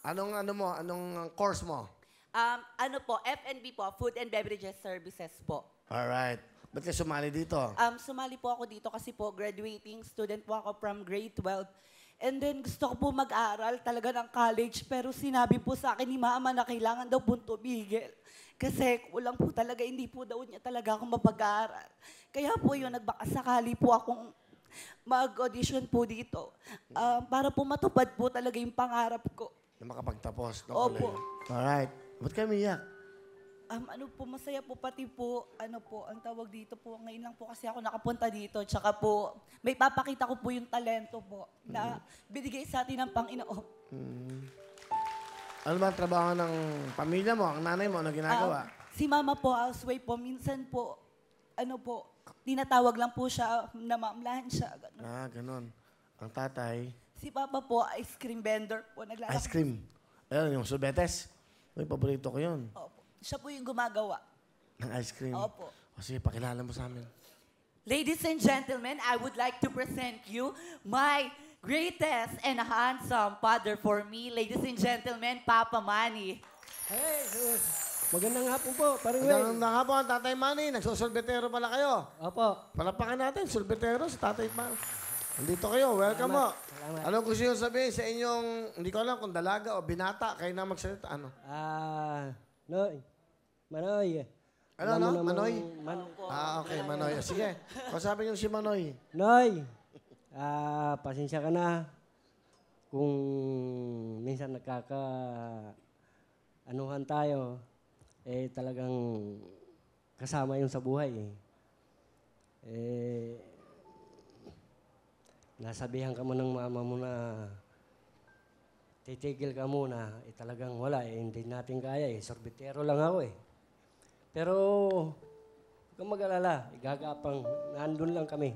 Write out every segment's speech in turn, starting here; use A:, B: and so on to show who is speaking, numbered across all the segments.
A: Anong course mo?
B: Ano po, F&B po, Food and Beverages Services po.
A: Alright. Ba't ka sumali dito?
B: Sumali po ako dito kasi po graduating student po ako from grade 12. And then gusto ko po mag-aral talaga ng college pero sinabi po sa akin ni mama na kailangan daw po tumigil. Kasi kulang po talaga, hindi po daw niya talaga ako mapag-aaral. Kaya po yun, nagbakasakali po akong mag-audition po dito. Para po matupad po talaga yung pangarap ko.
A: Na makapagtapos.
B: Opo.
A: Alright. Ba't ka umiyak?
B: Ano po, masaya po pati po, ang tawag dito po, ngayon lang po kasi ako nakapunta dito. Tsaka po, may papakita ko po yung talento po na binigay sa atin ng Panginoon.
A: Ano ba ang trabaho ng pamilya mo? Ang nanay mo, ano ginagawa?
B: Si mama po, housewife po, minsan po, tinatawag lang po siya, namamlahan siya. Ganun.
A: Ganon. Ang tatay?
B: Si papa po, ice cream vendor po.
A: Ice cream. Ayun, yung sorbetes. Uy, paborito ko yun.
B: Opo. Siya po yung gumagawa.
A: Ng ice cream?
B: Opo.
A: O sige, pakilala mo sa amin.
B: Ladies and gentlemen, I would like to present you my greatest and handsome father for me. Ladies and gentlemen, Papa Manny.
C: Hey, magandang hapon po, parang
A: Magandang hapon, Tatay Manny. Nagsusorbetero pala kayo.
C: Opo.
A: Palapakan natin, sorbetero si Tatay Manny. Nandito kayo, welcome mo.
C: Salamat.
A: Anong gusto nyo sabihin sa inyong, hindi ko alam kung dalaga o binata, kayo na magsalita, ano?
C: Noy. Manoy.
A: Ano? Manoy? Okay, Manoy. Sige, kausapin nyo si Manoy.
C: Noy, pasensya ka na kung minsan anuhan tayo, talagang kasama yung sa buhay nasabihan ka mo ng mama mo na titigil ka muna, talagang wala, hindi natin kaya sorbetero lang ako Pero, huwag kang mag-alala, igagapang, nandun lang kami.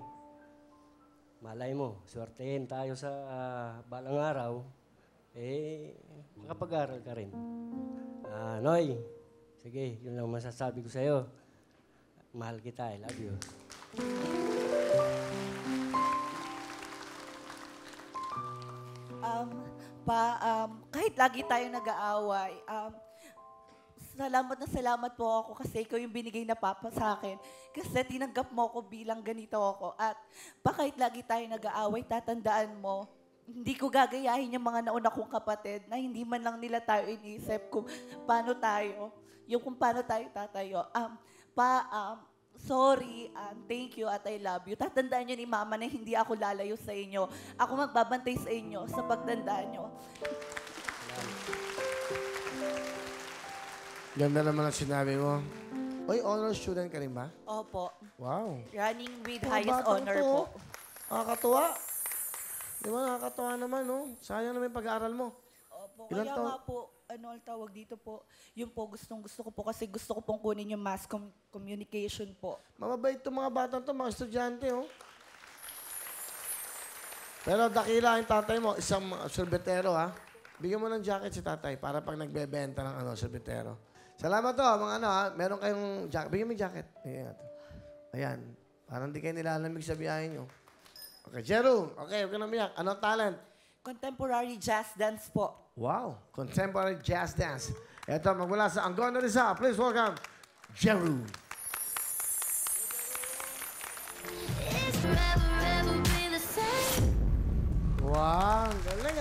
C: Malay mo, swertehin tayo sa balang araw, makapag-aral ka rin. Noy, sige, yun lang masasabi ko sa'yo. Mahal kita, I love you.
B: Kahit lagi tayo nag-aaway, salamat po ako kasi ikaw yung binigay na papa sa akin. Kasi tinanggap mo ako bilang ganito ako. At kahit lagi tayo nag-aaway, tatandaan mo, hindi ko gagayahin yung mga nauna kong kapatid na hindi man lang nila tayo iniisip kung paano tayo tatayo. Sorry, thank you at I love you. Tatandaan niyo ni Mama na hindi ako lalayo sa inyo. Ako magbabantay sa inyo sa pagtandaan niyo.
A: Ganda naman ang sinabi mo. Uy, honor student ka rin ba?
B: Opo.
A: Wow.
B: Running with
A: Ang
B: highest
A: batang
B: honor
A: to,
B: po.
A: Nakakatuwa. Di ba nakakatuwa naman, no? Sayang naman yung pag-aaral mo.
B: Opo.
A: Ilan
B: Kaya
A: taon?
B: nga po, ang tawag dito po, yun po, gusto ko po kasi gusto ko pong kunin yung mass communication po.
A: Mababait itong mga batang to, mga estudyante, oh. Pero dakila yung tatay mo, isang sorbetero, ha? Bigyan mo ng jacket si tatay para pag nagbebenta ng sorbetero. Salamat to, mga ha? Meron kayong jacket. Bigyan mo yung jacket. Ayan. Parang di kayo nilalamig sa biyahe nyo. Okay, Jeru. Okay, huwag ka na umiyak. Anong talent?
B: Contemporary jazz dance po.
A: Wow. Contemporary jazz dance. Ito, magmula sa Angono Rizal. Please welcome, Jeru. Wow, galing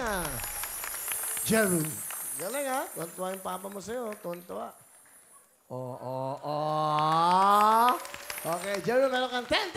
A: Jeru. Galing Tuwan-tuwa yung papa mo sa'yo. Tuwan-tuwa. Okay, Jeru, meron kang 10,000